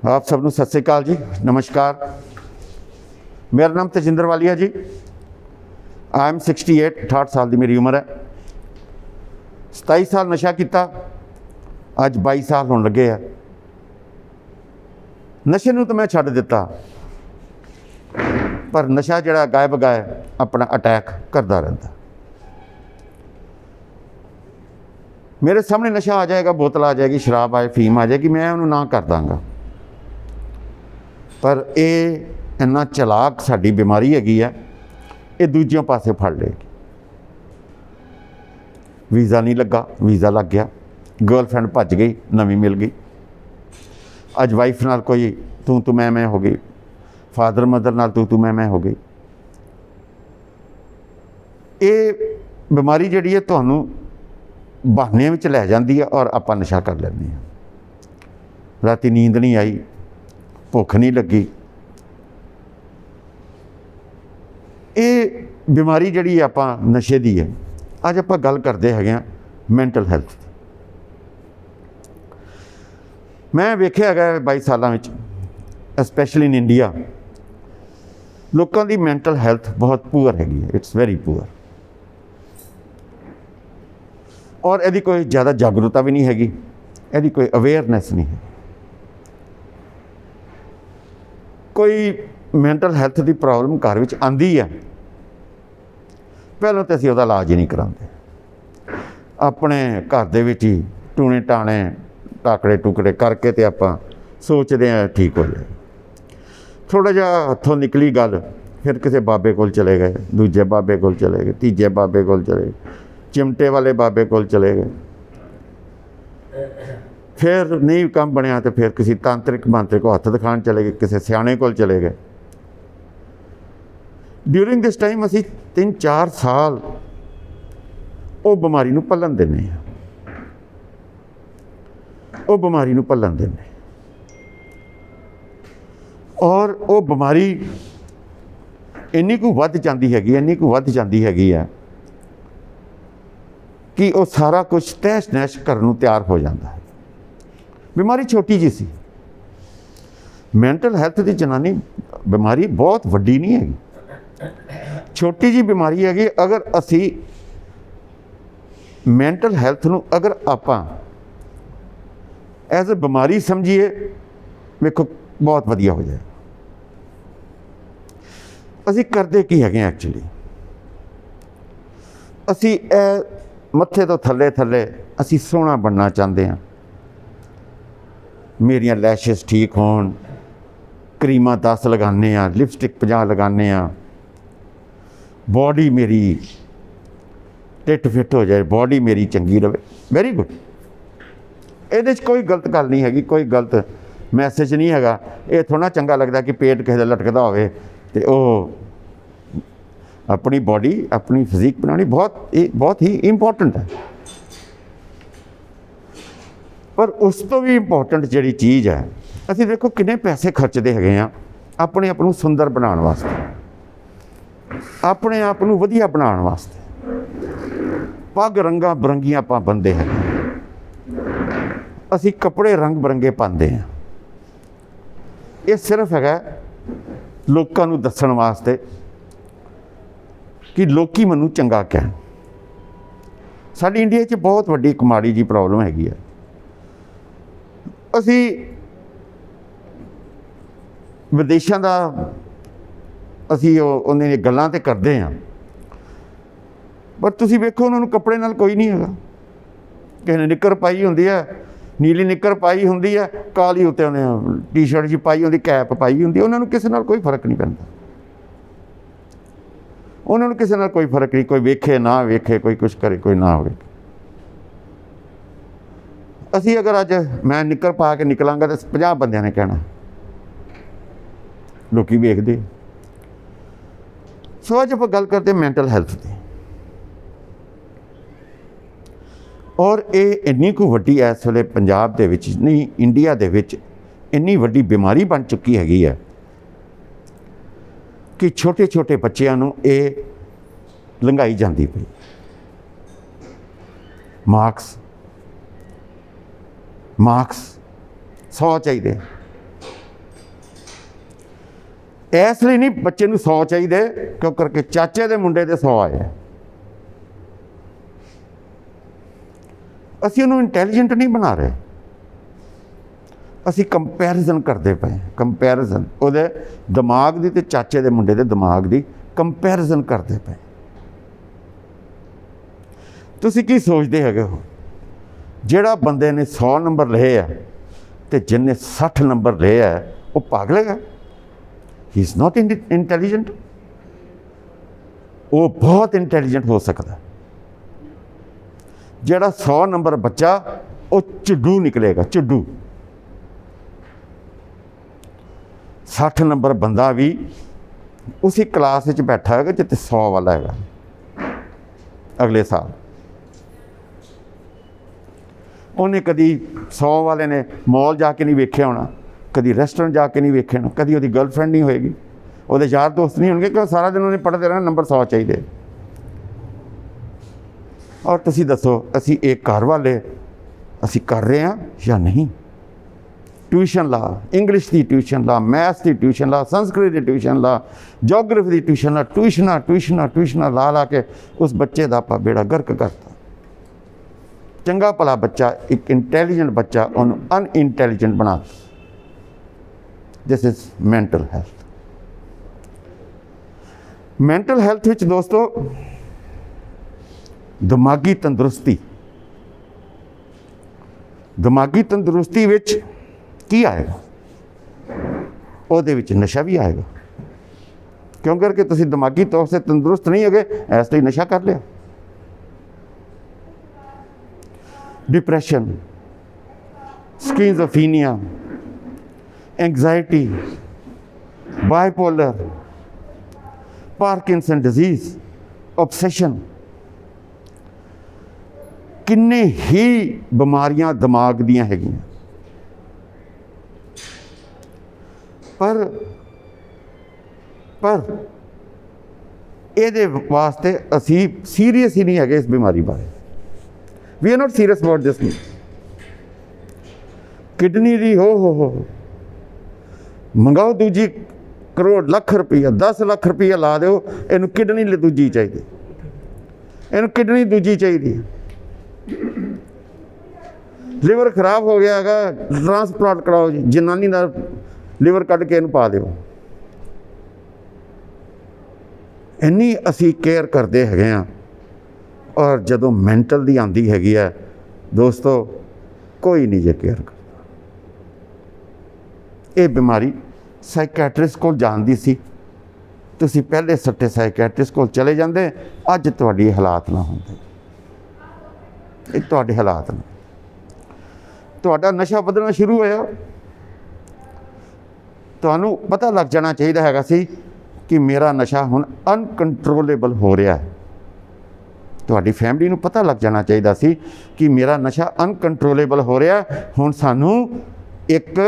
आप सबनों सत श्री अकाल जी, नमस्कार। मेरा नाम तजिंदर वालिया जी। आई एम 68, 68 साल की मेरी उम्र है। 27 साल नशा किया, अज 22 साल होने लगे है। नशे नूं तो मैं छड्ड दिता, पर नशा जिहड़ा गाय बगाए अपना अटैक करता रहता। मेरे सामने नशा आ जाएगा, बोतल आ जाएगी, शराब आए, फीम आ जाएगी, मैं उन्होंने ना कर दांगा। पर यह इन्ना चलाक साडी बीमारी हैगी है, ये दूजियों पासे फड़ लेगी। वीज़ा नहीं लगा, वीज़ा लग गया, गर्लफ्रेंड भज गई, नवी मिल गई। अज वाइफ नाल कोई तू मैं हो गई, फादर मदर नाल तू मैं हो गई। ये बीमारी जिहड़ी है तुहानूं बहाने विच लै जांदी है और आपां नशा कर लैंदे हां। राती नींद नहीं आई, भुख नहीं लगी। ये बीमारी जिहड़ी आपां नशे दी है। अज आपां गल करदे हैगे आ मैंटल हैल्थ दी। मैं वेख्या है 22 सालों में, स्पैशली इन इंडिया, लोगों की मैंटल हैल्थ बहुत पुअर हैगी है। It's very poor. और यदि कोई ज़्यादा जागरूकता भी नहीं हैगी, यदि कोई अवेयरनैस नहीं है। कोई मैंटल हैल्थ की प्रॉब्लम घर में आती है, पहलों तो असीं उहदा इलाज ही नहीं कराते। अपने घर दे विच ही टूणे टाणे टाकड़े टुकड़े करके तो आपां सोचते हैं ठीक हो जाए। थोड़ा जिहा हत्थों निकली गल, फिर किसी बाबे कोल चले गए, दूजे बाबे कोल चले गए, तीजे बाबे कोल चले गए, चिमटे वाले बाबे कोल चले गए। फिर नहीं काम बनया तो फिर किसी तांत्रिक मांत्रिक को हत्थ दिखाने चले गए, किसी सियाणे कोल चले गए। ड्यूरिंग दिस टाइम असी 3-4 साल वो बीमारी नूं भलन दिंदे हां, वो बीमारी नूं भलन दिंदे। और वो बीमारी इन्नी कुछ वध जाती हैगी, इन्नी कुछ वध जाती हैगी है कि वो सारा कुछ तहस नहस करने नूं तैयार हो जाता है। बीमारी छोटी जी सी। मैंटल हैल्थ की जनानी बीमारी बहुत वड्डी नहीं हैगी, छोटी जी बीमारी हैगी। अगर असी मैंटल हैल्थ नूं अगर आपां एज ए बीमारी समझिए, वेखो बहुत वधिया हो जाए। असी करते की है एक्चुअली, असी मत्थे तो थले थले असी सोहना बनना चाहते हैं। मेरियां लैशिस ठीक होण, क्रीमां 10 लगाने, लिपस्टिक 50 लगाने, बॉडी मेरी टिट फिट हो जाए, बॉडी मेरी चंगी रहे। Very good. ये कोई गलत गल नहीं हैगी, कोई गलत मैसेज नहीं हैगा। ये थोड़ा चंगा लगता कि पेट किसी का लटकता होवे ते ओ अपनी बॉडी अपनी फिजिक बनानी बहुत ही इंपॉर्टेंट है। पर उस तो भी इंपॉर्टेंट जिहड़ी चीज़ है, असीं देखो किन्ने पैसे खर्चते हैगे आ अपने आप नूं सुंदर बनाउण वास्ते, अपने आप नूं वधिया बनाउण वास्ते। पग रंगा बरंगियां आपां बंदे हैं, असीं कपड़े रंग बरंगे पाते हैं। ये सिर्फ है लोगों नूं दस्सण वास्ते कि लोकी मैनूं चंगा कहण। साडी इंडिया 'च बहुत वड्डी कमाड़ी जी प्रॉब्लम हैगी है। असी विदेशों का असी उन्हें गल्लां ते करते हैं, पर तुसीं वेखो उन्होंने कपड़े नाल कोई नहीं हैगा। किसी ने निक्कर पाई होंदी है, नीली निक्कर पाई होंदी है, काली उत्ते उन्हें टी शर्ट जी पाई होंदी, कैप पाई होंदी, उन्होंने किसी नाल कोई फर्क नहीं पैंदा। उन्होंने किसी नाल कोई फर्क नहीं, कोई वेखे ना वेखे, कोई कुछ करे कोई ना हो। असी अगर अज मैं निक्कर पा के निकलांगा तो 50 बंदियां ने कहना, लोकी वेखदे। सो अज आप गल करते मैंटल हैल्थ की। और ये इन्नी को वड्डी इस वेले पंजाब दे विच नहीं, इंडिया दे विच इन्नी वड्डी बीमारी बन चुकी हैगी है कि छोटे छोटे बच्चों नूं ये लंघाई जाती पई। मार्क्स 100 चाहिए, ਇਸ ਲਈ ਨਹੀਂ ਬੱਚੇ ਨੂੰ 100 ਚਾਹੀਦੇ, ਕਿਉਂ ਕਰਕੇ ਚਾਚੇ ਦੇ ਮੁੰਡੇ ਦੇ 100 ਆਏ। ਅਸੀਂ ਉਹਨੂੰ ਇੰਟੈਲੀਜੈਂਟ ਨਹੀਂ ਬਣਾ ਰਹੇ, ਅਸੀਂ ਕੰਪੈਰੀਜ਼ਨ ਕਰਦੇ ਪਏ। ਕੰਪੈਰੀਜ਼ਨ ਉਹਦੇ ਦਿਮਾਗ ਦੀ ਤੇ ਚਾਚੇ ਦੇ ਮੁੰਡੇ ਦੇ ਦਿਮਾਗ ਦੀ ਕੰਪੈਰੀਜ਼ਨ ਕਰਦੇ ਪਏ। ਤੁਸੀਂ ਕੀ ਸੋਚਦੇ ਹੈਗੇ ਹੋ? ਜਿਹੜਾ ਬੰਦੇ ਨੇ 100 ਨੰਬਰ ਲਏ ਆ ਤੇ ਜਿਹਨੇ 60 ਨੰਬਰ ਲਏ ਆ, ਉਹ ਪਾਗਲ ਹੈਗਾ? ਹੀ ਇਜ਼ ਨਾਟ ਇੰਟੈਲੀਜੈਂਟ। ਉਹ ਬਹੁਤ ਇੰਟੈਲੀਜੈਂਟ ਹੋ ਸਕਦਾ। ਜਿਹੜਾ 100 ਨੰਬਰ ਬੱਚਾ ਉਹ ਝੁੱਡੂ ਨਿਕਲੇਗਾ, ਝੁੱਡੂ। 60 ਨੰਬਰ ਬੰਦਾ ਵੀ ਉਸੇ ਕਲਾਸ ਵਿੱਚ ਬੈਠਾ ਹੈਗਾ ਜਿੱਥੇ 100 ਵਾਲਾ ਹੈਗਾ। ਅਗਲੇ ਸਾਲ ਉਹਨੇ ਕਦੀ 100 ਵਾਲੇ ਨੇ ਮੌਲ ਜਾ ਕੇ ਨਹੀਂ ਵੇਖਿਆ ਹੋਣਾ, ਕਦੀ ਰੈਸਟੋਰੈਂਟ ਜਾ ਕੇ ਨਹੀਂ ਵੇਖਿਆ ਹੋਣਾ, ਕਦੀ ਉਹਦੀ ਗਰਲਫਰੈਂਡ ਨਹੀਂ ਹੋਏਗੀ, ਉਹਦੇ ਯਾਰ ਦੋਸਤ ਨਹੀਂ ਹੋਣਗੇ, ਕਿਉਂ ਸਾਰਾ ਦਿਨ ਉਹਨੇ ਪੜ੍ਹਦੇ ਰਹਿਣਾ ਨੰਬਰ 100 ਚਾਹੀਦੇ। ਔਰ ਤੁਸੀਂ ਦੱਸੋ, ਅਸੀਂ ਇਹ ਘਰ ਵਾਲੇ ਅਸੀਂ ਕਰ ਰਹੇ ਹਾਂ ਜਾਂ ਨਹੀਂ? ਟਿਊਸ਼ਨ ਲਾ, ਇੰਗਲਿਸ਼ ਦੀ ਟਿਊਸ਼ਨ ਲਾ, ਮੈਥਸ ਦੀ ਟਿਊਸ਼ਨ ਲਾ, ਸੰਸਕ੍ਰਿਤ ਦੀ ਟਿਊਸ਼ਨ ਲਾ, ਜੋਗ੍ਰਾਫੀ ਦੀ ਟਿਊਸ਼ਨ ਲਾ, ਟਿਊਸ਼ਨਾਂ ਲਾ ਲਾ ਕੇ ਉਸ ਬੱਚੇ ਦਾ ਆਪਾਂ ਬੇੜਾ ਗਰਕ ਕਰਤਾ। ਚੰਗਾ ਭਲਾ ਬੱਚਾ, ਇੱਕ ਇੰਟੈਲੀਜੈਂਟ ਬੱਚਾ, ਉਹਨੂੰ ਅਨਇੰਟੈਲੀਜੈਂਟ ਬਣਾ। This is mental health. Mental health ਵਿੱਚ ਦੋਸਤੋ ਦਿਮਾਗੀ ਤੰਦਰੁਸਤੀ, ਦਿਮਾਗੀ ਤੰਦਰੁਸਤੀ ਵਿੱਚ ਕੀ ਆਏਗਾ? ਉਹਦੇ ਵਿੱਚ ਨਸ਼ਾ ਵੀ ਆਏਗਾ। ਕਿਉਂ ਕਰਕੇ ਤੁਸੀਂ ਦਿਮਾਗੀ ਤੌਰ 'ਤੇ ਤੰਦਰੁਸਤ ਨਹੀਂ ਹੈਗੇ, ਇਸ ਲਈ ਨਸ਼ਾ ਕਰ ਲਿਆ। Depression, schizophrenia, anxiety, bipolar, Parkinson disease, obsession, किन्ने ही बीमारियां दिमाग दियां हैगियां। पर ਇਹਦੇ ਵਾਸਤੇ ਅਸੀਂ ਸੀਰੀਅਸ ਹੀ ਨਹੀਂ ਹੈਗੇ ਇਸ ਬਿਮਾਰੀ ਬਾਰੇ। We are not serious about this. Kidney ਦੀ ਹੋ ਮੰਗਾਓ ਦੂਜੀ ਕਰੋੜ ਲੱਖ ਰੁਪਈਆ, 10 ਲੱਖ ਰੁਪਈਆ ਲਾ ਦਿਓ, ਇਹਨੂੰ ਕਿਡਨੀ ਦੂਜੀ ਚਾਹੀਦੀ, ਇਹਨੂੰ ਕਿਡਨੀ ਦੂਜੀ ਚਾਹੀਦੀ। ਲਿਵਰ ਖਰਾਬ ਹੋ ਗਿਆ ਹੈਗਾ, ਟ੍ਰਾਂਸਪਲਾਂਟ ਕਰਾਓ ਜੀ, ਜਨਾਨੀ ਦਾ ਲਿਵਰ ਕੱਢ ਕੇ ਇਹਨੂੰ ਪਾ ਦਿਓ। ਇੰਨੀ ਅਸੀਂ ਕੇਅਰ ਕਰਦੇ ਹੈਗੇ ਹਾਂ। ਔਰ ਜਦੋਂ ਮੈਂਟਲ ਦੀ ਆਉਂਦੀ ਹੈਗੀ ਹੈ ਦੋਸਤੋ, ਕੋਈ ਨਹੀਂ ਜੇ ਕੇਅਰ ਕਰਦਾ। ਇਹ ਬਿਮਾਰੀ ਸਾਈਕੈਟਰਿਸਟ ਕੋਲ ਜਾਂਦੀ ਸੀ, ਤੁਸੀਂ ਪਹਿਲੇ ਸੱਟੇ ਸਾਈਕੈਟਰਿਸਟ ਕੋਲ ਚਲੇ ਜਾਂਦੇ, ਅੱਜ ਤੁਹਾਡੀ ਹਾਲਾਤ ਨਾ ਹੁੰਦੇ। ਇਹ ਤੁਹਾਡੇ ਹਾਲਾਤ ਨੇ। ਤੁਹਾਡਾ ਨਸ਼ਾ ਵਧਣਾ ਸ਼ੁਰੂ ਹੋਇਆ, ਤੁਹਾਨੂੰ ਪਤਾ ਲੱਗ ਜਾਣਾ ਚਾਹੀਦਾ ਹੈਗਾ ਸੀ ਕਿ ਮੇਰਾ ਨਸ਼ਾ ਹੁਣ ਅਨਕੰਟਰੋਲੇਬਲ ਹੋ ਰਿਹਾ ਹੈ। ਤੁਹਾਡੀ ਫੈਮਿਲੀ ਨੂੰ ਪਤਾ ਲੱਗ ਜਾਣਾ ਚਾਹੀਦਾ ਸੀ ਕਿ ਮੇਰਾ ਨਸ਼ਾ ਅਨਕੰਟਰੋਲੇਬਲ ਹੋ ਰਿਹਾ। ਹੁਣ ਸਾਨੂੰ ਇੱਕ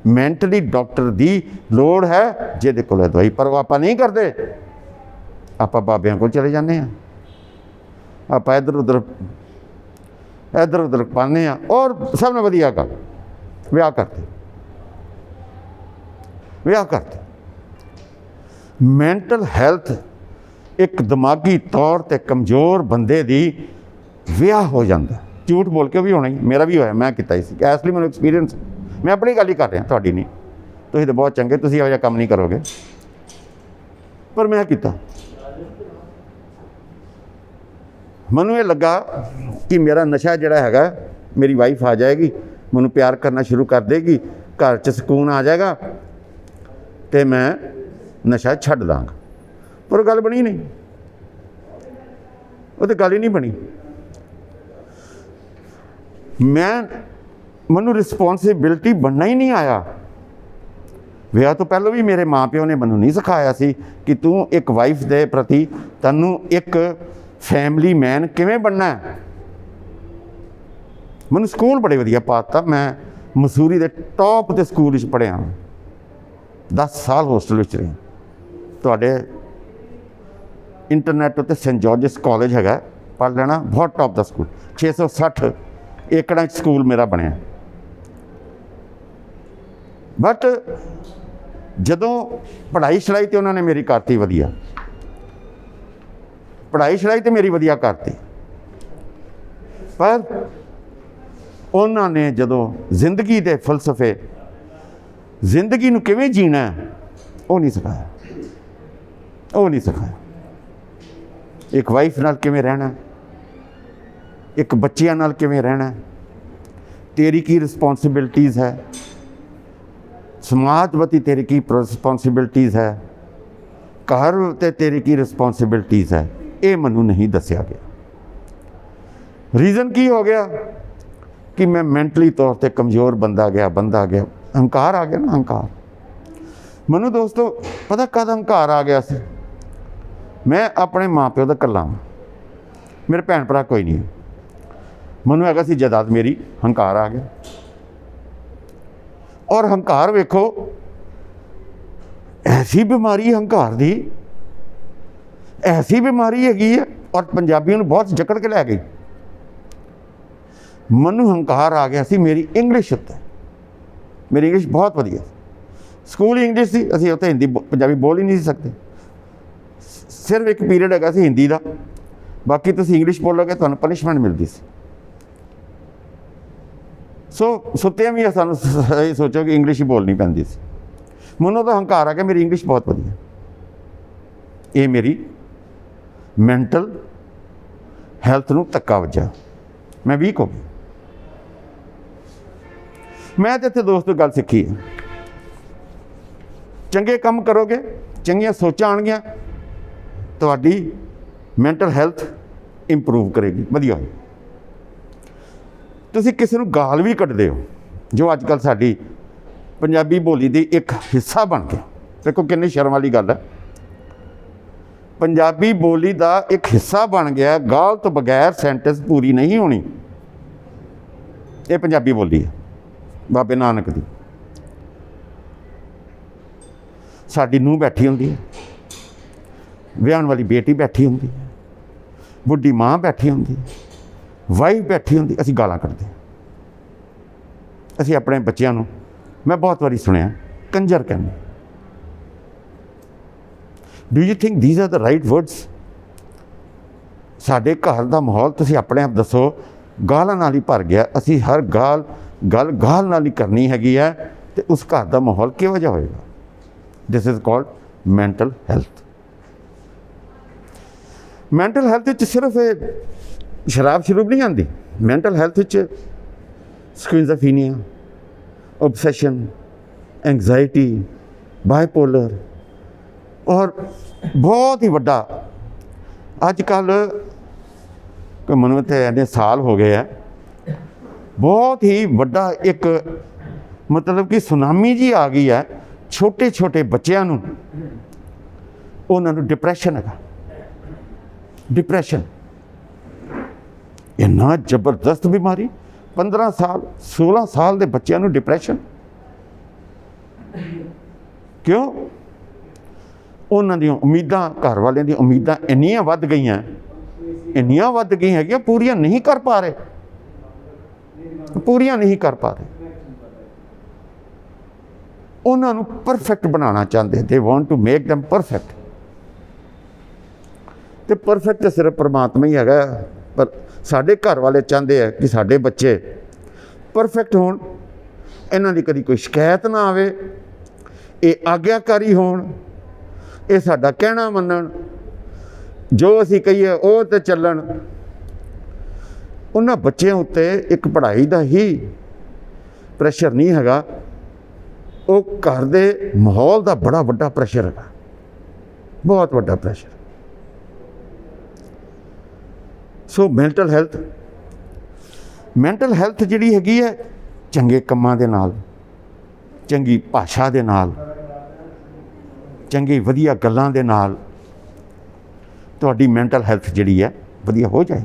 ਮੈਂਟਲੀ ਡਾਕਟਰ ਦੀ ਲੋੜ ਹੈ ਜਿਹਦੇ ਕੋਲ ਦਵਾਈ। ਪਰ ਉਹ ਆਪਾਂ ਨਹੀਂ ਕਰਦੇ, ਆਪਾਂ ਬਾਬਿਆਂ ਕੋਲ ਚਲੇ ਜਾਂਦੇ ਹਾਂ, ਆਪਾਂ ਇੱਧਰ ਉੱਧਰ ਪਾਉਂਦੇ ਹਾਂ। ਔਰ ਸਭ ਨਾਲ ਵਧੀਆ ਗੱਲ, ਵਿਆਹ ਕਰਦੇ। ਮੈਂਟਲ ਹੈਲਥ ਇੱਕ ਦਿਮਾਗੀ ਤੌਰ 'ਤੇ ਕਮਜ਼ੋਰ ਬੰਦੇ ਦੀ ਵਿਆਹ ਹੋ ਜਾਂਦਾ। ਝੂਠ ਬੋਲ ਕੇ ਵੀ ਹੋਣਾ ਹੀ, ਮੇਰਾ ਵੀ ਹੋਇਆ, ਮੈਂ ਕੀਤਾ ਹੀ ਸੀ। ਇਸ ਲਈ ਮੈਨੂੰ ਐਕਸਪੀਰੀਅੰਸ, ਮੈਂ ਆਪਣੀ ਗੱਲ ਹੀ ਕਰ ਰਿਹਾ, ਤੁਹਾਡੀ ਨਹੀਂ। ਤੁਸੀਂ ਤਾਂ ਬਹੁਤ ਚੰਗੇ, ਤੁਸੀਂ ਇਹੋ ਜਿਹਾ ਕੰਮ ਨਹੀਂ ਕਰੋਗੇ, ਪਰ ਮੈਂ ਕੀਤਾ। ਮੈਨੂੰ ਇਹ ਲੱਗਾ ਕਿ ਮੇਰਾ ਨਸ਼ਾ ਜਿਹੜਾ ਹੈਗਾ, ਮੇਰੀ ਵਾਈਫ ਆ ਜਾਏਗੀ, ਮੈਨੂੰ ਪਿਆਰ ਕਰਨਾ ਸ਼ੁਰੂ ਕਰ ਦੇਗੀ, ਘਰ 'ਚ ਸਕੂਨ ਆ ਜਾਏਗਾ ਅਤੇ ਮੈਂ ਨਸ਼ਾ ਛੱਡ ਦਾਂਗਾ। ਪਰ ਉਹ ਗੱਲ ਬਣੀ ਨਹੀਂ, ਉਹ ਤਾਂ ਗੱਲ ਹੀ ਨਹੀਂ ਬਣੀ। ਮੈਨੂੰ ਰਿਸਪੋਂਸੀਬਿਲਟੀ ਬਣਨਾ ਹੀ ਨਹੀਂ ਆਇਆ। ਵਿਆਹ ਤੋਂ ਪਹਿਲਾਂ ਵੀ ਮੇਰੇ ਮਾਂ ਪਿਓ ਨੇ ਮੈਨੂੰ ਨਹੀਂ ਸਿਖਾਇਆ ਸੀ ਕਿ ਤੂੰ ਇੱਕ ਵਾਈਫ ਦੇ ਪ੍ਰਤੀ, ਤੈਨੂੰ ਇੱਕ ਫੈਮਿਲੀ ਮੈਨ ਕਿਵੇਂ ਬਣਨਾ ਹੈ। ਮੈਨੂੰ ਸਕੂਲ ਬੜੇ ਵਧੀਆ ਪਾ ਦਿੱਤਾ। ਮੈਂ ਮਸੂਰੀ ਦੇ ਟੌਪ ਦੇ ਸਕੂਲ ਵਿੱਚ ਪੜ੍ਹਿਆ, 10 ਸਾਲ ਹੋਸਟਲ ਵਿੱਚ ਰਿਹਾ। ਤੁਹਾਡੇ ਇੰਟਰਨੈਟ ਉੱਤੇ ਸੈਂਟ ਜਾਰਜਸ ਕਾਲਜ ਹੈਗਾ, ਪੜ੍ਹ ਲੈਣਾ, ਬਹੁਤ ਟੌਪ ਦਾ ਸਕੂਲ। 660 ਏਕੜਾਂ 'ਚ ਸਕੂਲ ਮੇਰਾ ਬਣਿਆ। ਬਟ ਜਦੋਂ ਪੜ੍ਹਾਈ ਛੜਾਈ ਤੇ ਉਹਨਾਂ ਨੇ ਮੇਰੀ ਕਰਤੀ ਵਧੀਆ, ਪੜ੍ਹਾਈ ਛੜਾਈ ਤੇ ਮੇਰੀ ਵਧੀਆ ਕਰਤੀ, ਪਰ ਉਹਨਾਂ ਨੇ ਜਦੋਂ ਜ਼ਿੰਦਗੀ ਦੇ ਫਲਸਫੇ, ਜ਼ਿੰਦਗੀ ਨੂੰ ਕਿਵੇਂ ਜੀਣਾ ਉਹ ਨਹੀਂ ਸਿਖਾਇਆ, ਉਹ ਨਹੀਂ ਸਿਖਾਇਆ। ਇੱਕ ਵਾਈਫ ਨਾਲ ਕਿਵੇਂ ਰਹਿਣਾ, ਇੱਕ ਬੱਚਿਆਂ ਨਾਲ ਕਿਵੇਂ ਰਹਿਣਾ, ਤੇਰੀ ਕੀ ਰਿਸਪੌਂਸਿਬਿਲਟੀਜ਼ ਹੈ, ਸਮਾਜ ਪ੍ਰਤੀ ਤੇਰੀ ਕੀ ਰਿਸਪੌਂਸਿਬਿਲਟੀਜ਼ ਹੈ, ਘਰ ਤੇ ਤੇਰੀ ਕੀ ਰਿਸਪੌਂਸਿਬਿਲਟੀਜ਼ ਹੈ, ਇਹ ਮੈਨੂੰ ਨਹੀਂ ਦੱਸਿਆ ਗਿਆ। ਰੀਜ਼ਨ ਕੀ ਹੋ ਗਿਆ ਕਿ ਮੈਂ ਮੈਂਟਲੀ ਤੌਰ 'ਤੇ ਕਮਜ਼ੋਰ ਬੰਦਾ ਗਿਆ, ਹੰਕਾਰ ਆ ਗਿਆ ਨਾ, ਹੰਕਾਰ। ਮੈਨੂੰ ਦੋਸਤੋ ਪਤਾ ਕਦ ਹੰਕਾਰ ਆ ਗਿਆ ਸੀ? ਮੈਂ ਆਪਣੇ ਮਾਂ ਪਿਓ ਦਾ ਇਕੱਲਾ ਹਾਂ, ਮੇਰੇ ਭੈਣ ਭਰਾ ਕੋਈ ਨਹੀਂ, ਮੈਨੂੰ ਹੈਗਾ ਸੀ ਜਾਇਦਾਦ ਮੇਰੀ, ਹੰਕਾਰ ਆ ਗਿਆ। ਔਰ ਹੰਕਾਰ ਵੇਖੋ, ਐਸੀ ਬਿਮਾਰੀ ਹੰਕਾਰ ਦੀ, ਐਸੀ ਬਿਮਾਰੀ ਹੈਗੀ ਹੈ, ਔਰ ਪੰਜਾਬੀਆਂ ਨੂੰ ਬਹੁਤ ਜਕੜ ਕੇ ਲੈ ਗਈ। ਮੈਨੂੰ ਹੰਕਾਰ ਆ ਗਿਆ ਸੀ ਮੇਰੀ ਇੰਗਲਿਸ਼ ਉੱਤੇ। ਮੇਰੀ ਇੰਗਲਿਸ਼ ਬਹੁਤ ਵਧੀਆ, ਸਕੂਲ ਇੰਗਲਿਸ਼ ਸੀ, ਅਸੀਂ ਉੱਥੇ ਹਿੰਦੀ ਪੰਜਾਬੀ ਬੋਲ ਹੀ ਨਹੀਂ ਸੀ ਸਕਦੇ। ਸਿਰਫ ਇੱਕ ਪੀਰੀਅਡ ਹੈਗਾ ਸੀ ਹਿੰਦੀ ਦਾ, ਬਾਕੀ ਤੁਸੀਂ ਇੰਗਲਿਸ਼ ਬੋਲੋਗੇ ਤੁਹਾਨੂੰ ਪਨਿਸ਼ਮੈਂਟ ਮਿਲਦੀ ਸੀ। ਸੋ ਸੁੱਤਿਆਂ ਵੀ ਸਾਨੂੰ ਇਹ ਸੋਚੋ ਕਿ ਇੰਗਲਿਸ਼ ਹੀ ਬੋਲਣੀ ਪੈਂਦੀ ਸੀ। ਮੈਨੂੰ ਤਾਂ ਹੰਕਾਰ ਆ ਗਿਆ ਮੇਰੀ ਇੰਗਲਿਸ਼ ਬਹੁਤ ਵਧੀਆ। ਇਹ ਮੇਰੀ ਮੈਂਟਲ ਹੈਲਥ ਨੂੰ ਧੱਕਾ ਵੱਜਾ, ਮੈਂ ਵੀਕ ਹੋ ਗਿਆ। ਮੈਂ ਤਾਂ ਇੱਥੇ ਦੋਸਤੋ ਗੱਲ ਸਿੱਖੀ ਹੈ, ਚੰਗੇ ਕੰਮ ਕਰੋਗੇ, ਚੰਗੀਆਂ ਸੋਚਾਂ ਆਉਣਗੀਆਂ, ਤੁਹਾਡੀ ਮੈਂਟਲ ਹੈਲਥ ਇੰਪਰੂਵ ਕਰੇਗੀ, ਵਧੀਆ ਹੋਏ। ਤੁਸੀਂ ਕਿਸੇ ਨੂੰ ਗਾਲ ਵੀ ਕੱਢਦੇ ਹੋ, ਜੋ ਅੱਜ ਕੱਲ੍ਹ ਸਾਡੀ ਪੰਜਾਬੀ ਬੋਲੀ ਦੀ ਇੱਕ ਹਿੱਸਾ ਬਣ ਗਿਆ। ਦੇਖੋ ਕਿੰਨੀ ਸ਼ਰਮ ਵਾਲੀ ਗੱਲ ਹੈ, ਪੰਜਾਬੀ ਬੋਲੀ ਦਾ ਇੱਕ ਹਿੱਸਾ ਬਣ ਗਿਆ। ਗਾਲ ਤੋਂ ਬਗੈਰ ਸੈਂਟੈਂਸ ਪੂਰੀ ਨਹੀਂ ਹੋਣੀ। ਇਹ ਪੰਜਾਬੀ ਬੋਲੀ ਹੈ ਬਾਬੇ ਨਾਨਕ ਦੀ। ਸਾਡੀ ਨੂੰਹ ਬੈਠੀ ਹੁੰਦੀ ਹੈ, ਵਿਆਹਣ ਵਾਲੀ ਬੇਟੀ ਬੈਠੀ ਹੁੰਦੀ ਹੈ, ਬੁੱਢੀ ਮਾਂ ਬੈਠੀ ਹੁੰਦੀ ਹੈ, ਵਾਈਫ ਬੈਠੀ ਹੁੰਦੀ, ਅਸੀਂ ਗਾਲਾਂ ਕੱਢਦੇ। ਅਸੀਂ ਆਪਣੇ ਬੱਚਿਆਂ ਨੂੰ, ਮੈਂ ਬਹੁਤ ਵਾਰੀ ਸੁਣਿਆ, ਕੰਜਰ ਕਹਿੰਦੇ। Do you think these are the right words? ਸਾਡੇ ਘਰ ਦਾ ਮਾਹੌਲ ਤੁਸੀਂ ਆਪਣੇ ਆਪ ਦੱਸੋ, ਗਾਲਾਂ ਨਾਲ ਹੀ ਭਰ ਗਿਆ। ਅਸੀਂ ਹਰ ਗਾਲ ਨਾਲ ਹੀ ਕਰਨੀ ਹੈਗੀ ਹੈ, ਅਤੇ ਉਸ ਘਰ ਦਾ ਮਾਹੌਲ ਕਿਹੋ ਜਿਹਾ ਹੋਏਗਾ? This is called mental health. Mental health ਵਿੱਚ ਸਿਰਫ ਇਹ ਸ਼ਰਾਬ ਸ਼ਰੂਬ ਨਹੀਂ ਆਉਂਦੀ। ਮੈਂਟਲ ਹੈਲਥ ਵਿੱਚ ਸਕਿਜ਼ੋਫੀਨੀਆ, ਓਬਸੈਸ਼ਨ, ਐਂਗਜ਼ਾਇਟੀ, ਬਾਈਪੋਲਰ, ਔਰ ਬਹੁਤ ਹੀ ਵੱਡਾ ਅੱਜ ਕੱਲ੍ਹ ਮੈਨੂੰ ਇੱਥੇ ਇੰਨੇ ਸਾਲ ਹੋ ਗਏ ਆ, ਬਹੁਤ ਹੀ ਵੱਡਾ ਇੱਕ ਮਤਲਬ ਕਿ ਸੁਨਾਮੀ ਜੀ ਆ ਗਈ ਹੈ। ਛੋਟੇ ਛੋਟੇ ਬੱਚਿਆਂ ਨੂੰ, ਉਹਨਾਂ ਨੂੰ ਡਿਪਰੈਸ਼ਨ ਹੈਗਾ। ਡਿਪਰੈਸ਼ਨ ਇੰਨਾ ਜ਼ਬਰਦਸਤ ਬਿਮਾਰੀ, 15 ਸਾਲ 16 ਸਾਲ ਦੇ ਬੱਚਿਆਂ ਨੂੰ ਡਿਪਰੈਸ਼ਨ। ਕਿਉਂ? ਉਹਨਾਂ ਦੀਆਂ ਉਮੀਦਾਂ, ਘਰ ਵਾਲਿਆਂ ਦੀਆਂ ਉਮੀਦਾਂ ਇੰਨੀਆਂ ਵੱਧ ਗਈਆਂ ਹੈਗੀਆਂ, ਪੂਰੀਆਂ ਨਹੀਂ ਕਰ ਪਾ ਰਹੇ। ਉਹਨਾਂ ਨੂੰ ਪਰਫੈਕਟ ਬਣਾਉਣਾ ਚਾਹੁੰਦੇ, they want to make them perfect. ਅਤੇ ਪਰਫੈਕਟ ਤਾਂ ਸਿਰਫ ਪਰਮਾਤਮਾ ਹੀ ਹੈਗਾ, ਪਰ ਸਾਡੇ ਘਰ ਵਾਲੇ ਚਾਹੁੰਦੇ ਆ ਕਿ ਸਾਡੇ ਬੱਚੇ ਪਰਫੈਕਟ ਹੋਣ, ਇਹਨਾਂ ਦੀ ਕਦੀ ਕੋਈ ਸ਼ਿਕਾਇਤ ਨਾ ਆਵੇ, ਇਹ ਆਗਿਆਕਾਰੀ ਹੋਣ, ਇਹ ਸਾਡਾ ਕਹਿਣਾ ਮੰਨਣ, ਜੋ ਅਸੀਂ ਕਹੀਏ ਉਹ ਤੇ ਚੱਲਣ। ਉਹਨਾਂ ਬੱਚਿਆਂ ਉੱਤੇ ਇੱਕ ਪੜ੍ਹਾਈ ਦਾ ਹੀ ਪ੍ਰੈਸ਼ਰ ਨਹੀਂ ਹੈਗਾ, ਉਹ ਘਰ ਦੇ ਮਾਹੌਲ ਦਾ ਬੜਾ ਵੱਡਾ ਪ੍ਰੈਸ਼ਰ ਹੈਗਾ, ਬਹੁਤ ਵੱਡਾ ਪ੍ਰੈਸ਼ਰ। ਸੋ ਮੈਂਟਲ ਹੈਲਥ ਜਿਹੜੀ ਹੈਗੀ ਹੈ, ਚੰਗੇ ਕੰਮਾਂ ਦੇ ਨਾਲ, ਚੰਗੀ ਭਾਸ਼ਾ ਦੇ ਨਾਲ, ਚੰਗੀ ਵਧੀਆ ਗੱਲਾਂ ਦੇ ਨਾਲ ਤੁਹਾਡੀ ਮੈਂਟਲ ਹੈਲਥ ਜਿਹੜੀ ਹੈ ਵਧੀਆ ਹੋ ਜਾਏਗੀ।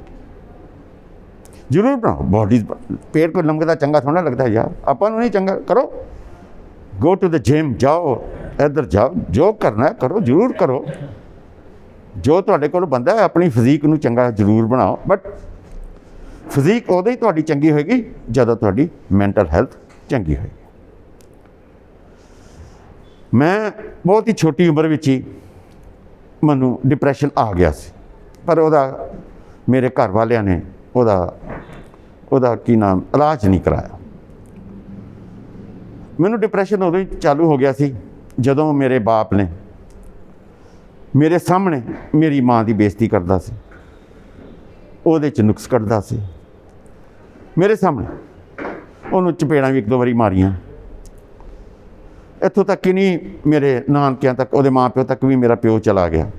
ਜ਼ਰੂਰ ਬਣਾਓ ਬੋਡੀ। ਪੇਟ ਕੋਈ ਲੰਘਦਾ ਚੰਗਾ ਥੋੜ੍ਹਾ ਲੱਗਦਾ ਯਾਰ, ਆਪਾਂ ਨੂੰ ਨਹੀਂ ਚੰਗਾ। ਕਰੋ, ਗੋ ਟੂ ਦ ਜਿਮ, ਜਾਓ, ਇੱਧਰ ਜਾਓ, ਜੋ ਕਰਨਾ ਕਰੋ, ਜ਼ਰੂਰ ਕਰੋ। ਜੋ ਤੁਹਾਡੇ ਕੋਲ ਬੰਦਾ ਹੈ, ਆਪਣੀ ਫਿਜ਼ੀਕ ਨੂੰ ਚੰਗਾ ਜ਼ਰੂਰ ਬਣਾਓ, ਬਟ ਫਿਜ਼ੀਕ ਉਦੋਂ ਹੀ ਤੁਹਾਡੀ ਚੰਗੀ ਹੋਏਗੀ ਜਦੋਂ ਤੁਹਾਡੀ ਮੈਂਟਲ ਹੈਲਥ ਚੰਗੀ ਹੋਏਗੀ। ਮੈਂ ਬਹੁਤ ਹੀ ਛੋਟੀ ਉਮਰ ਵਿੱਚ ਹੀ ਮੈਨੂੰ ਡਿਪਰੈਸ਼ਨ ਆ ਗਿਆ ਸੀ, ਪਰ ਉਹਦਾ ਮੇਰੇ ਘਰ ਵਾਲਿਆਂ ਨੇ ਉਹਦਾ ਕੀ ਨਾਮ ਇਲਾਜ ਨਹੀਂ ਕਰਾਇਆ। ਮੈਨੂੰ ਡਿਪਰੈਸ਼ਨ ਉਦੋਂ ਹੀ ਚਾਲੂ ਹੋ ਗਿਆ ਸੀ ਜਦੋਂ ਮੇਰੇ ਬਾਪ ਨੇ ਮੇਰੇ ਸਾਹਮਣੇ ਮੇਰੀ ਮਾਂ ਦੀ ਬੇਇੱਜ਼ਤੀ ਕਰਦਾ ਸੀ, ਉਹਦੇ 'ਚ ਨੁਕਸ ਕੱਢਦਾ ਸੀ ਮੇਰੇ ਸਾਹਮਣੇ। ਉਹਨੂੰ ਚਪੇੜਾਂ ਵੀ 1-2 ਵਾਰੀ ਮਾਰੀਆਂ। ਇੱਥੋਂ ਤੱਕ ਹੀ ਨਹੀਂ, ਮੇਰੇ ਨਾਨਕਿਆਂ ਤੱਕ, ਉਹਦੇ ਮਾਂ ਪਿਓ ਤੱਕ ਵੀ ਮੇਰਾ ਪਿਓ ਚਲਾ ਗਿਆ।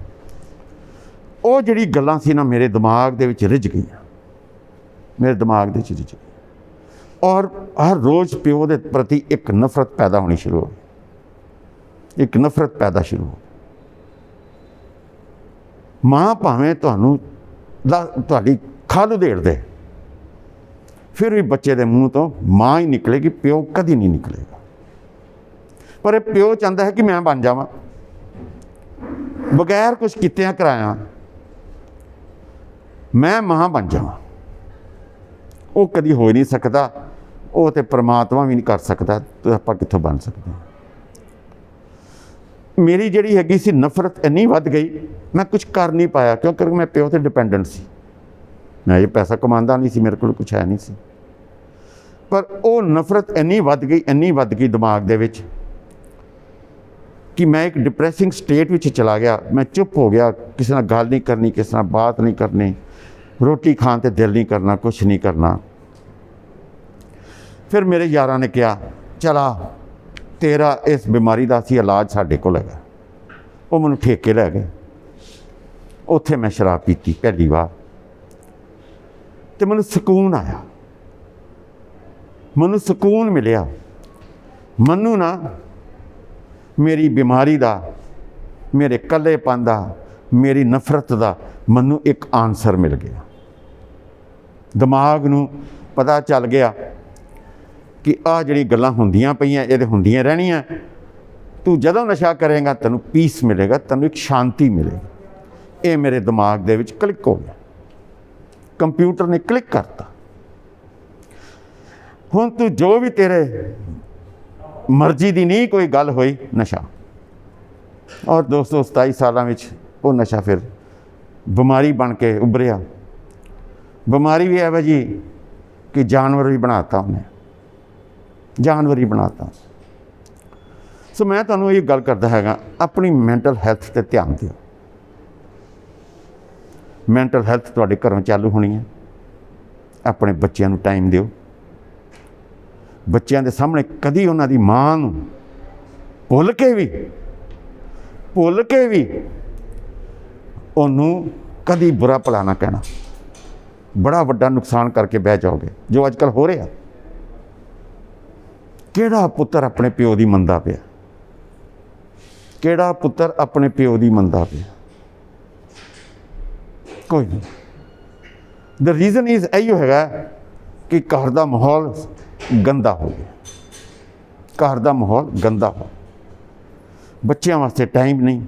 ਉਹ ਜਿਹੜੀ ਗੱਲਾਂ ਸੀ ਨਾ ਮੇਰੇ ਦਿਮਾਗ ਦੇ ਵਿੱਚ ਰਿੱਝ ਗਈਆਂ, ਮੇਰੇ ਦਿਮਾਗ ਦੇ ਵਿੱਚ ਰਿੱਝ ਗਈਆਂ। ਔਰ ਹਰ ਰੋਜ਼ ਪਿਓ ਦੇ ਪ੍ਰਤੀ ਇੱਕ ਨਫ਼ਰਤ ਪੈਦਾ ਹੋਣੀ ਸ਼ੁਰੂ ਹੋ ਗਈ, ਇੱਕ ਨਫ਼ਰਤ ਪੈਦਾ ਸ਼ੁਰੂ ਹੋ ਗਈ। ਮਾਂ ਭਾਵੇਂ ਤੁਹਾਡੀ ਖੱਲ ਉਧੇੜ ਦੇ, ਫਿਰ ਵੀ ਬੱਚੇ ਦੇ ਮੂੰਹ ਤੋਂ ਮਾਂ ਹੀ ਨਿਕਲੇਗੀ, ਪਿਓ ਕਦੀ ਨਹੀਂ ਨਿਕਲੇਗਾ। ਪਰ ਇਹ ਪਿਓ ਚਾਹੁੰਦਾ ਹੈ ਕਿ ਮੈਂ ਬਣ ਜਾਵਾਂ, ਬਗੈਰ ਕੁਛ ਕੀਤਿਆਂ ਕਰਾਇਆ ਮੈਂ ਮਾਂ ਬਣ ਜਾਵਾਂ। ਉਹ ਕਦੀ ਹੋ ਹੀ ਨਹੀਂ ਸਕਦਾ, ਉਹ ਤੇ ਪ੍ਰਮਾਤਮਾ ਵੀ ਨਹੀਂ ਕਰ ਸਕਦਾ, ਤੇ ਆਪਾਂ ਕਿੱਥੋਂ ਬਣ ਸਕਦੇ ਹਾਂ। ਮੇਰੀ ਜਿਹੜੀ ਹੈਗੀ ਸੀ ਨਫ਼ਰਤ ਇੰਨੀ ਵੱਧ ਗਈ, ਮੈਂ ਕੁਝ ਕਰ ਨਹੀਂ ਪਾਇਆ ਕਿਉਂਕਿ ਮੈਂ ਪਿਓ 'ਤੇ ਡਿਪੈਂਡੈਂਟ ਸੀ। ਮੈਂ ਇਹ ਪੈਸਾ ਕਮਾਉਂਦਾ ਨਹੀਂ ਸੀ, ਮੇਰੇ ਕੋਲ ਕੁਛ ਹੈ ਨਹੀਂ ਸੀ। ਪਰ ਉਹ ਨਫ਼ਰਤ ਇੰਨੀ ਵੱਧ ਗਈ ਦਿਮਾਗ ਦੇ ਵਿੱਚ ਕਿ ਮੈਂ ਇੱਕ ਡਿਪਰੈਸਿੰਗ ਸਟੇਟ ਵਿੱਚ ਚਲਾ ਗਿਆ। ਮੈਂ ਚੁੱਪ ਹੋ ਗਿਆ, ਕਿਸੇ ਨਾਲ ਗੱਲ ਨਹੀਂ ਕਰਨੀ, ਕਿਸੇ ਨਾਲ ਬਾਤ ਨਹੀਂ ਕਰਨੀ, ਰੋਟੀ ਖਾਣ 'ਤੇ ਦਿਲ ਨਹੀਂ ਕਰਨਾ, ਕੁਛ ਨਹੀਂ ਕਰਨਾ। ਫਿਰ ਮੇਰੇ ਯਾਰਾਂ ਨੇ ਕਿਹਾ, ਚਲਾ ਤੇਰਾ ਇਸ ਬਿਮਾਰੀ ਦਾ ਅਸੀਂ ਇਲਾਜ ਸਾਡੇ ਕੋਲ ਹੈਗਾ। ਉਹ ਮੈਨੂੰ ਠੇਕੇ ਲੈ ਗਏ। ਉੱਥੇ ਮੈਂ ਸ਼ਰਾਬ ਪੀਤੀ ਪਹਿਲੀ ਵਾਰ, ਅਤੇ ਮੈਨੂੰ ਸਕੂਨ ਆਇਆ, ਮੈਨੂੰ ਸਕੂਨ ਮਿਲਿਆ। ਮੈਨੂੰ ਨਾ ਮੇਰੀ ਬਿਮਾਰੀ ਦਾ, ਮੇਰੇ ਇਕੱਲੇਪਨ ਦਾ, ਮੇਰੀ ਨਫ਼ਰਤ ਦਾ ਮੈਨੂੰ ਇੱਕ ਆਨਸਰ ਮਿਲ ਗਿਆ। ਦਿਮਾਗ ਨੂੰ ਪਤਾ ਚੱਲ ਗਿਆ ਕਿ ਆਹ ਜਿਹੜੀ ਗੱਲਾਂ ਹੁੰਦੀਆਂ ਪਈਆਂ, ਇਹ ਤਾਂ ਹੁੰਦੀਆਂ ਰਹਿਣੀਆਂ। ਤੂੰ ਜਦੋਂ ਨਸ਼ਾ ਕਰੇਗਾ ਤੈਨੂੰ ਪੀਸ ਮਿਲੇਗਾ, ਤੈਨੂੰ ਇੱਕ ਸ਼ਾਂਤੀ ਮਿਲੇਗੀ। ਇਹ ਮੇਰੇ ਦਿਮਾਗ ਦੇ ਵਿੱਚ ਕਲਿੱਕ ਹੋ ਗਿਆ, ਕੰਪਿਊਟਰ ਨੇ ਕਲਿੱਕ ਕਰਤਾ। ਹੁਣ ਤੂੰ ਜੋ ਵੀ ਤੇਰੇ ਮਰਜ਼ੀ ਦੀ ਨਹੀਂ ਕੋਈ ਗੱਲ ਹੋਈ, ਨਸ਼ਾ। ਔਰ ਦੋਸਤੋ 27 ਸਾਲਾਂ ਵਿੱਚ ਉਹ ਨਸ਼ਾ ਫਿਰ ਬਿਮਾਰੀ ਬਣ ਕੇ ਉੱਭਰਿਆ। ਬਿਮਾਰੀ ਵੀ ਇਹੋ ਜਿਹੀ ਕਿ ਜਾਨਵਰ ਵੀ ਬਣਾਤਾ ਉਹਨੇ, ਜਾਨਵਰ ਹੀ ਬਣਾਤਾ। ਸੋ ਮੈਂ ਤੁਹਾਨੂੰ ਇਹ ਗੱਲ ਕਰਦਾ ਹੈਗਾ, ਆਪਣੀ ਮੈਂਟਲ ਹੈਲਥ 'ਤੇ ਧਿਆਨ ਦਿਓ। ਮੈਂਟਲ ਹੈਲਥ ਤੁਹਾਡੇ ਘਰੋਂ ਚਾਲੂ ਹੋਣੀ ਹੈ। ਆਪਣੇ ਬੱਚਿਆਂ ਨੂੰ ਟਾਈਮ ਦਿਓ। ਬੱਚਿਆਂ ਦੇ ਸਾਹਮਣੇ ਕਦੀ ਉਹਨਾਂ ਦੀ ਮਾਂ ਨੂੰ ਭੁੱਲ ਕੇ ਵੀ ਉਹਨੂੰ ਕਦੀ ਬੁਰਾ ਭਲਾ ਨਾ ਕਹਿਣਾ। ਬੜਾ ਵੱਡਾ ਨੁਕਸਾਨ ਕਰਕੇ ਬਹਿ ਜਾਓਗੇ, ਜੋ ਅੱਜ ਕੱਲ੍ਹ ਹੋ ਰਿਹਾ। ਕਿਹੜਾ ਪੁੱਤਰ ਆਪਣੇ ਪਿਓ ਦੀ ਮੰਨਦਾ ਪਿਆ? ਕਿਹੜਾ ਪੁੱਤਰ ਆਪਣੇ ਪਿਓ ਦੀ ਮੰਨਦਾ ਪਿਆ? ਕੋਈ ਨਹੀਂ। ਦ ਰੀਜ਼ਨ ਇਜ਼ ਇਹੋ ਹੈਗਾ ਕਿ ਘਰ ਦਾ ਮਾਹੌਲ ਗੰਦਾ ਹੋ ਗਿਆ। ਘਰ ਦਾ ਮਾਹੌਲ ਗੰਦਾ ਹੋ, ਬੱਚਿਆਂ ਵਾਸਤੇ ਟਾਈਮ ਨਹੀਂ,